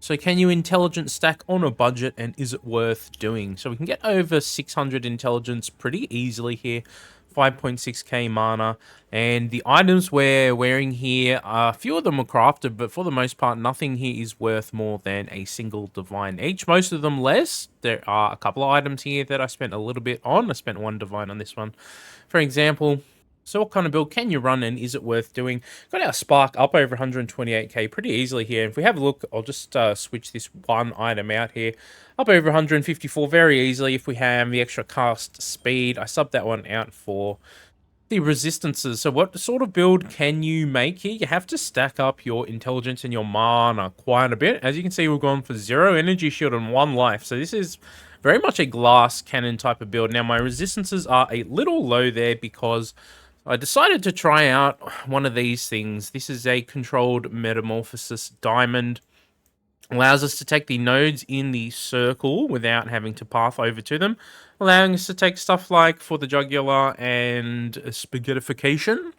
So can you intelligence stack on a budget, and is it worth doing? So we can get over 600 intelligence pretty easily here. 5.6k mana, and the items we're wearing here, a few of them were crafted, but for the most part, nothing here is worth more than a single divine each. Most of them less. There are a couple of items here that I spent a little bit on. I spent one divine on this one, for example. So what kind of build can you run, and is it worth doing? Got our spark up over 128k pretty easily here. If we have a look, I'll just switch this one item out here. Up over 154 very easily. If we have the extra cast speed, I subbed that one out for the resistances. So what sort of build can you make here? You have to stack up your intelligence and your mana quite a bit. As you can see, we've gone for 0 energy shield and 1 life. So this is very much a glass cannon type of build. Now my resistances are a little low there because I decided to try out one of these things. This is a controlled metamorphosis diamond. Allows us to take the nodes in the circle without having to path over to them, allowing us to take stuff like for the jugular and spaghettification.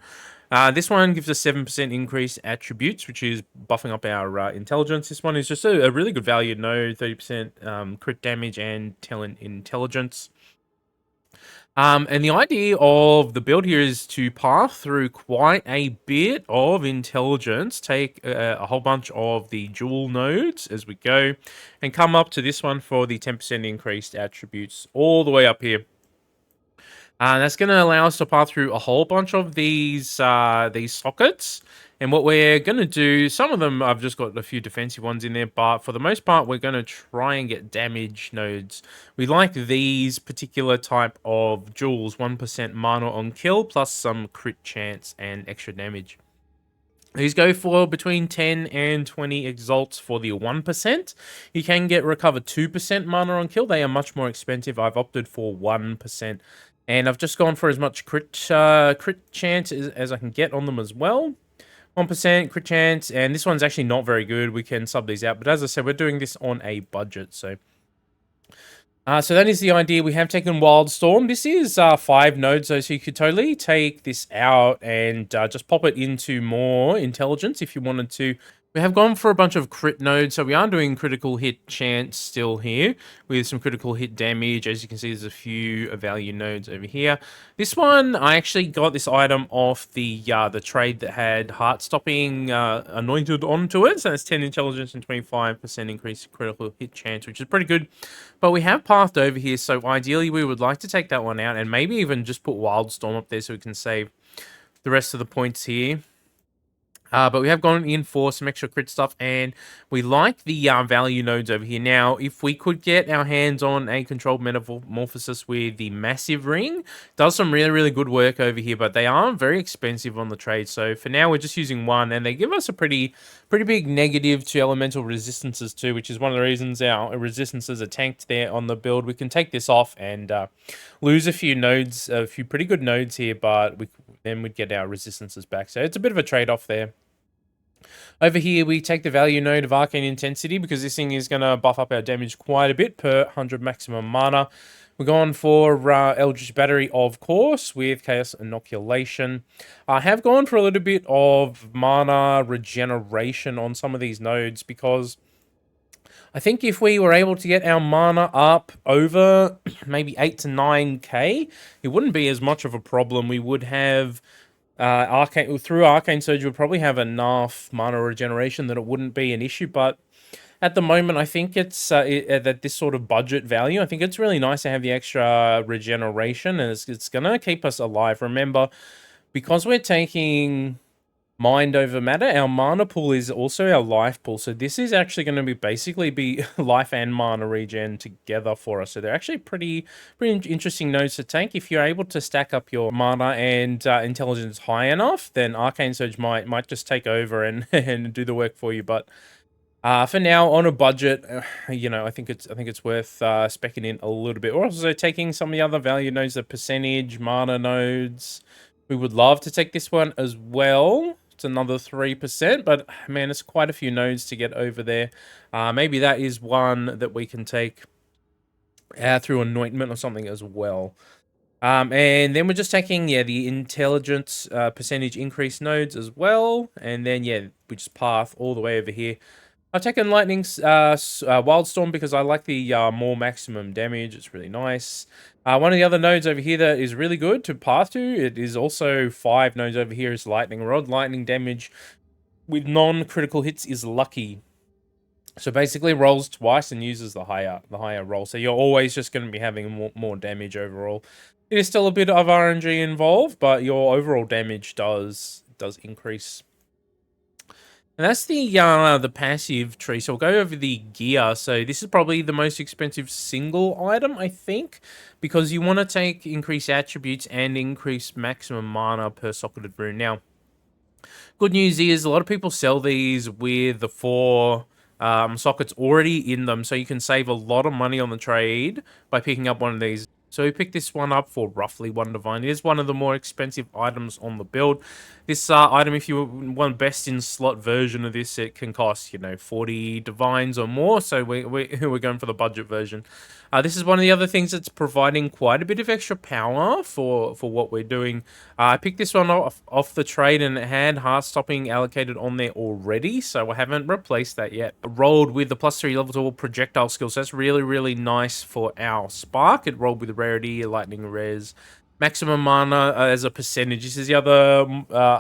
This one gives us 7% increased attributes, which is buffing up our intelligence. This one is just a really good value node, 30% crit damage and talent intelligence. And the idea of the build here is to path through quite a bit of intelligence, take a whole bunch of the jewel nodes as we go, and come up to this one for the 10% increased attributes all the way up here. That's going to allow us to path through a whole bunch of these sockets. And what we're going to do, some of them I've just got a few defensive ones in there, but for the most part, we're going to try and get damage nodes. We like these particular type of jewels, 1% mana on kill, plus some crit chance and extra damage. These go for between 10 and 20 exalts for the 1%. You can get recovered 2% mana on kill. They are much more expensive. I've opted for 1%. And I've just gone for as much crit chance as I can get on them as well. 1% crit chance, and this one's actually not very good. We can sub these out, but as I said, we're doing this on a budget, so that is the idea. We have taken Wildstorm. This is 5 nodes, so you could totally take this out and just pop it into more intelligence if you wanted to. We have gone for a bunch of crit nodes, so we are doing critical hit chance still here with some critical hit damage. As you can see, there's a few value nodes over here. This one, I actually got this item off the trade that had heart stopping anointed onto it. So that's 10 intelligence and 25% increased critical hit chance, which is pretty good. But we have pathed over here, so ideally we would like to take that one out and maybe even just put Wildstorm up there so we can save the rest of the points here. But we have gone in for some extra crit stuff, and we like the value nodes over here. Now, if we could get our hands on a controlled metamorphosis with the massive ring, does some really, really good work over here, but they are very expensive on the trade. So for now, we're just using one, and they give us a pretty big negative to elemental resistances too, which is one of the reasons our resistances are tanked there on the build. We can take this off and lose a few nodes, a few pretty good nodes here, but then we'd get our resistances back. So it's a bit of a trade-off there. Over here, we take the value node of Arcane Intensity because this thing is going to buff up our damage quite a bit per 100 maximum mana. We're going for Eldritch Battery, of course, with Chaos Inoculation. I have gone for a little bit of mana regeneration on some of these nodes because I think if we were able to get our mana up over maybe 8 to 9k, it wouldn't be as much of a problem. We would have through Arcane Surge, we'll probably have enough mana regeneration that it wouldn't be an issue, but at the moment, I think it's that this sort of budget value, I think it's really nice to have the extra regeneration, and it's going to keep us alive. Remember, because we're taking mind over matter, our mana pool is also our life pool. So this is actually going to be basically life and mana regen together for us. So they're actually pretty interesting nodes to tank. If you're able to stack up your mana and intelligence high enough, then Arcane Surge might just take over and and do the work for you. But for now, on a budget, I think it's worth speccing in a little bit. We're also taking some of the other value nodes, the percentage mana nodes. We would love to take this one as well. It's another 3%, but man, it's quite a few nodes to get over there. Maybe that is one that we can take through anointment or something as well. And then we're just taking, the intelligence percentage increase nodes as well. And then, we just path all the way over here. I've taken Lightning's Wildstorm because I like the more maximum damage. It's really nice. One of the other nodes over here that is really good to path to, it is also 5 nodes over here, is Lightning Rod. Lightning damage with non-critical hits is lucky. So basically rolls twice and uses the higher roll. So you're always just going to be having more damage overall. It is still a bit of RNG involved, but your overall damage does increase. And that's the passive tree. So we'll go over the gear. So this is probably the most expensive single item, I think, because you want to take increased attributes and increase maximum mana per socketed rune. Now, good news is a lot of people sell these with the 4 sockets already in them, so you can save a lot of money on the trade by picking up one of these. So we picked this one up for roughly 1 divine. It is one of the more expensive items on the build. This item, if you want best in slot version of this, it can cost, 40 divines or more. So we're going for the budget version. This is one of the other things that's providing quite a bit of extra power for what we're doing. I picked this one off the trade, and it had heart stopping allocated on there already, so I haven't replaced that yet. Rolled with the +3 level 2 projectile skill, so that's really, really nice for our spark. It rolled with Rarity, Lightning Res, maximum mana as a percentage. This is the other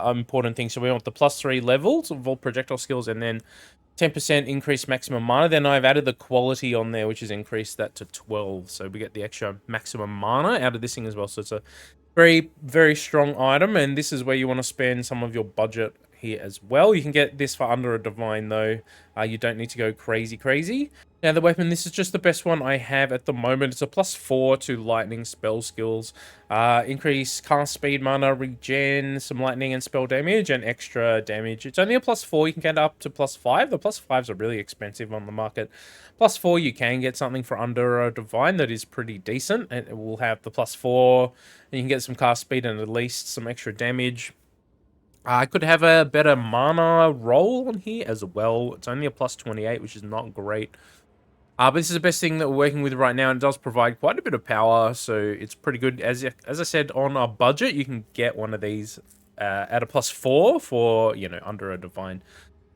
important thing. So we want the +3 levels of all projectile skills, and then 10% increased maximum mana. Then I've added the quality on there, which has increased that to 12. So we get the extra maximum mana out of this thing as well. So it's a very, very strong item, and this is where you want to spend some of your budget here as well. You can get this for under a divine, though. You don't need to go crazy. Now, the weapon, this is just the best one I have at the moment. It's a +4 to lightning spell skills. Increase cast speed, mana, regen, some lightning and spell damage, and extra damage. It's only a +4. You can get up to +5. The +5s are really expensive on the market. +4, you can get something for under a divine that is pretty decent. And it will have the +4, and you can get some cast speed and at least some extra damage. I could have a better mana roll on here as well. It's only a +28, which is not great. But this is the best thing that we're working with right now, and it does provide quite a bit of power, so it's pretty good. As I said, on a budget, you can get one of these at a +4 for, under a divine.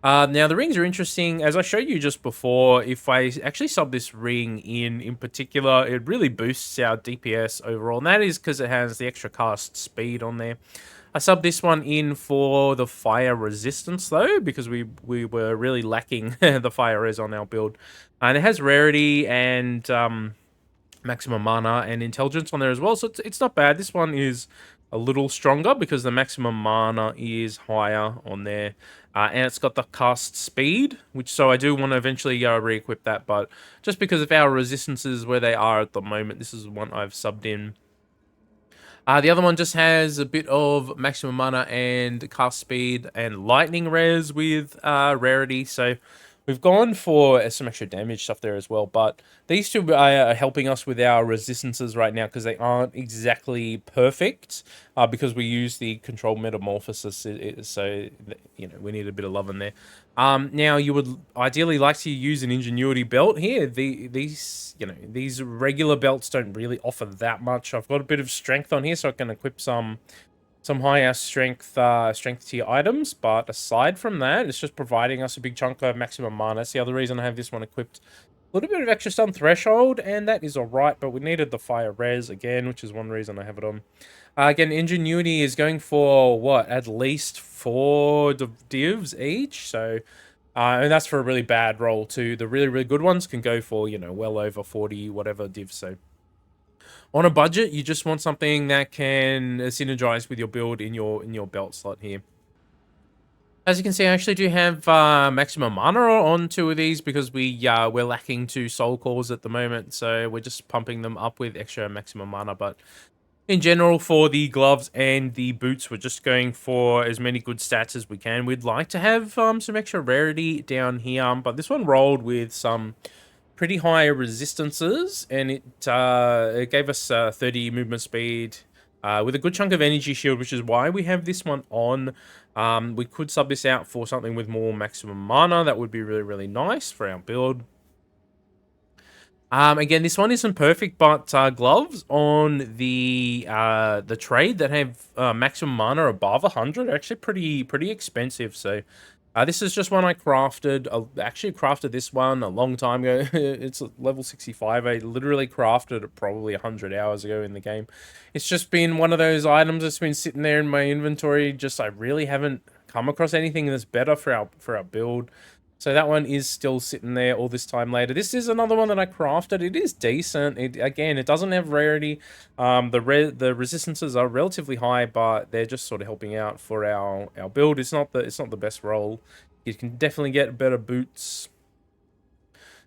Now, the rings are interesting. As I showed you just before, if I actually sub this ring in particular, it really boosts our DPS overall, and that is because it has the extra cast speed on there. I subbed this one in for the fire resistance, though, because we were really lacking the fire res on our build. And it has rarity and maximum mana and intelligence on there as well, so it's not bad. This one is a little stronger because the maximum mana is higher on there. And it's got the cast speed, so I do want to eventually re-equip that, but just because of our resistances where they are at the moment, this is one I've subbed in. The other one just has a bit of maximum mana and cast speed and lightning res with rarity. So we've gone for some extra damage stuff there as well. But these two are helping us with our resistances right now because they aren't exactly perfect because we use the controlled metamorphosis. So, we need a bit of love in there. Now, you would ideally like to use an ingenuity belt here. These regular belts don't really offer that much. I've got a bit of strength on here, so I can equip some higher strength tier items. But aside from that, it's just providing us a big chunk of maximum mana. That's the other reason I have this one equipped. A little bit of extra stun threshold, and that is alright, but we needed the fire res again, which is one reason I have it on. Again, ingenuity is going for, what, at least 4 divs each, so... and that's for a really bad roll, too. The really, really good ones can go for, well over 40, whatever divs, so... On a budget, you just want something that can synergize with your build in your belt slot here. As you can see, I actually do have maximum mana on 2 of these because we're lacking 2 soul cores at the moment, so we're just pumping them up with extra maximum mana. But in general, for the gloves and the boots, we're just going for as many good stats as we can. We'd like to have some extra rarity down here, but this one rolled with some pretty high resistances, and it gave us 30 movement speed with a good chunk of energy shield, which is why we have this one on. We could sub this out for something with more maximum mana. That would be really, really nice for our build. Again, this one isn't perfect, but gloves on the trade that have maximum mana above 100 are actually pretty expensive. So This is just one I crafted. I actually crafted this one a long time ago. It's level 65. I literally crafted it probably 100 hours ago in the game. It's just been one of those items that's been sitting there in my inventory. Just I really haven't come across anything that's better for our build. So that one is still sitting there all this time later. This is another one that I crafted. It is decent. It doesn't have rarity. The resistances are relatively high, but they're just sort of helping out for our build. It's not the best roll. You can definitely get better boots.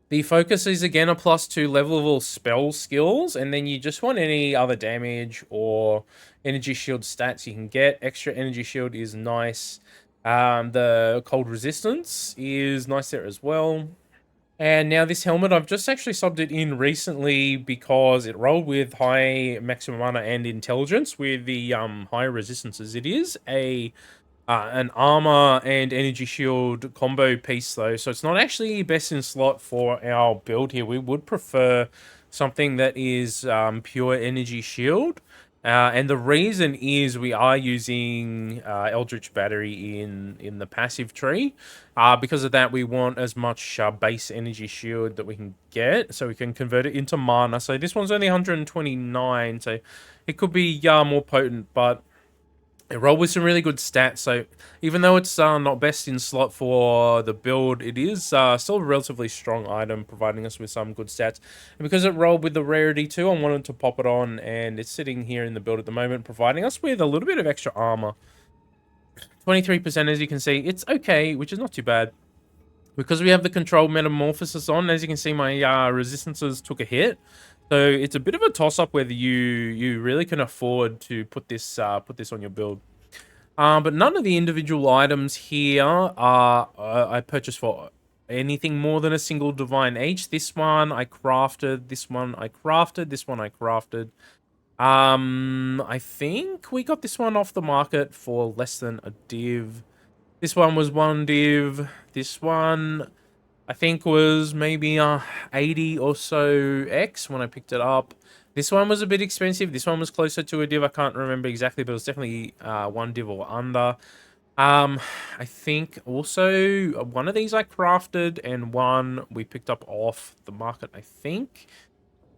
The focus is again a +2 level spell skills, and then you just want any other damage or energy shield stats you can get. Extra energy shield is nice. The cold resistance is nice there as well. And now this helmet, I've just actually subbed it in recently because it rolled with high maximum mana and intelligence with the high resistances. It is an armor and energy shield combo piece though, so it's not actually best in slot for our build here. We would prefer something that is pure energy shield. And the reason is we are using Eldritch Battery in the passive tree. Because of that, we want as much base energy shield that we can get, so we can convert it into mana. So this one's only 129, so it could be more potent, but it rolled with some really good stats, so even though it's not best in slot for the build, it is still a relatively strong item, providing us with some good stats. And because it rolled with the rarity too, I wanted to pop it on, and it's sitting here in the build at the moment, providing us with a little bit of extra armor. 23%, as you can see, it's okay, which is not too bad. Because we have the controlled metamorphosis on, as you can see, my resistances took a hit. So it's a bit of a toss-up whether you really can afford to put this on your build. But none of the individual items here are I purchased for anything more than a single divine H. This one I crafted. This one I crafted. This one I crafted. I think we got this one off the market for less than a div. This one was 1 div. This one I think was maybe 80 or so X when I picked it up. This one was a bit expensive. This one was closer to a div. I can't remember exactly, but it was definitely 1 div or under. I think also one of these I crafted and one we picked up off the market, I think,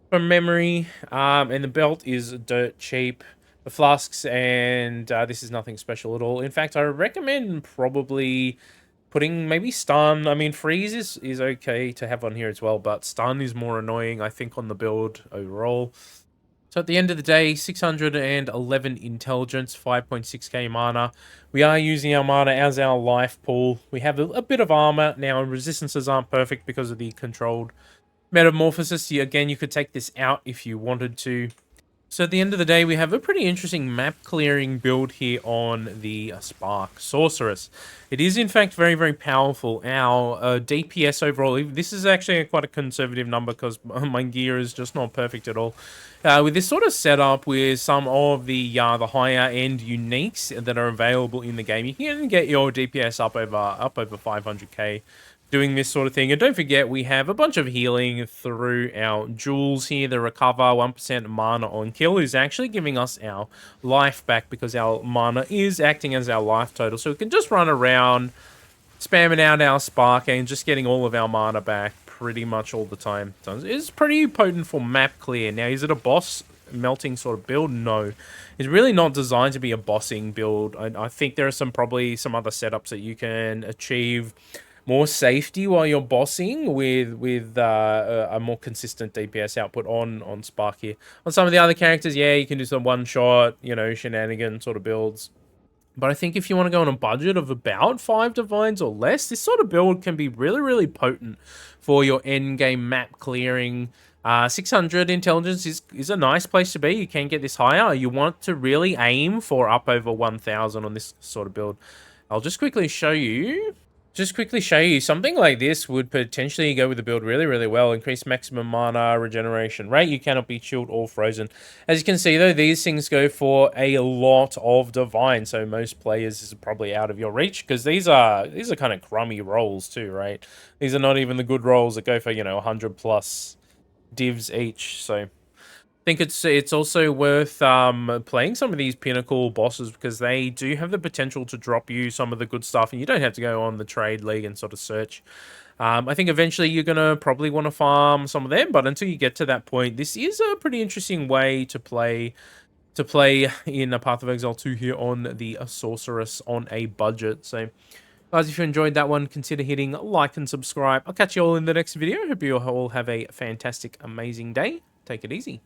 from memory. And the belt is dirt cheap. The flasks and this is nothing special at all. In fact, I recommend probably putting maybe stun. I mean, freeze is okay to have on here as well, but stun is more annoying, I think, on the build overall. So at the end of the day, 611 intelligence, 5.6k mana. We are using our mana as our life pool. We have a bit of armor. Now, resistances aren't perfect because of the controlled metamorphosis. Again, you could take this out if you wanted to. So at the end of the day, we have a pretty interesting map clearing build here on the Spark Sorceress. It is in fact very, very powerful. Our DPS overall, this is actually quite a conservative number because my gear is just not perfect at all. With this sort of setup with some of the higher end uniques that are available in the game, you can get your DPS up over 500k. Doing this sort of thing. And don't forget, we have a bunch of healing through our jewels here. The recover 1% mana on kill is actually giving us our life back because our mana is acting as our life total. So we can just run around, spamming out our spark and just getting all of our mana back pretty much all the time. So it's pretty potent for map clear. Now, is it a boss melting sort of build? No. It's really not designed to be a bossing build. I think there are probably some other setups that you can achieve more safety while you're bossing with a more consistent DPS output on Spark here. On some of the other characters, yeah, you can do some one-shot, shenanigan sort of builds. But I think if you want to go on a budget of about 5 divines or less, this sort of build can be really, really potent for your end-game map clearing. 600 intelligence is a nice place to be. You can get this higher. You want to really aim for up over 1,000 on this sort of build. I'll just quickly show you. Something like this would potentially go with the build really, really well. Increase maximum mana regeneration rate. You cannot be chilled or frozen. As you can see, though, these things go for a lot of divine. So most players is probably out of your reach because these are kind of crummy rolls too, right? These are not even the good rolls that go for 100 plus divs each. So Think it's also worth playing some of these pinnacle bosses because they do have the potential to drop you some of the good stuff, and you don't have to go on the trade league and sort of search. I think eventually you're gonna probably want to farm some of them, but until you get to that point, this is a pretty interesting way to play in a Path of Exile 2 here on the Sorceress on a budget. So, guys, if you enjoyed that one, consider hitting like and subscribe. I'll catch you all in the next video. Hope you all have a fantastic, amazing day. Take it easy.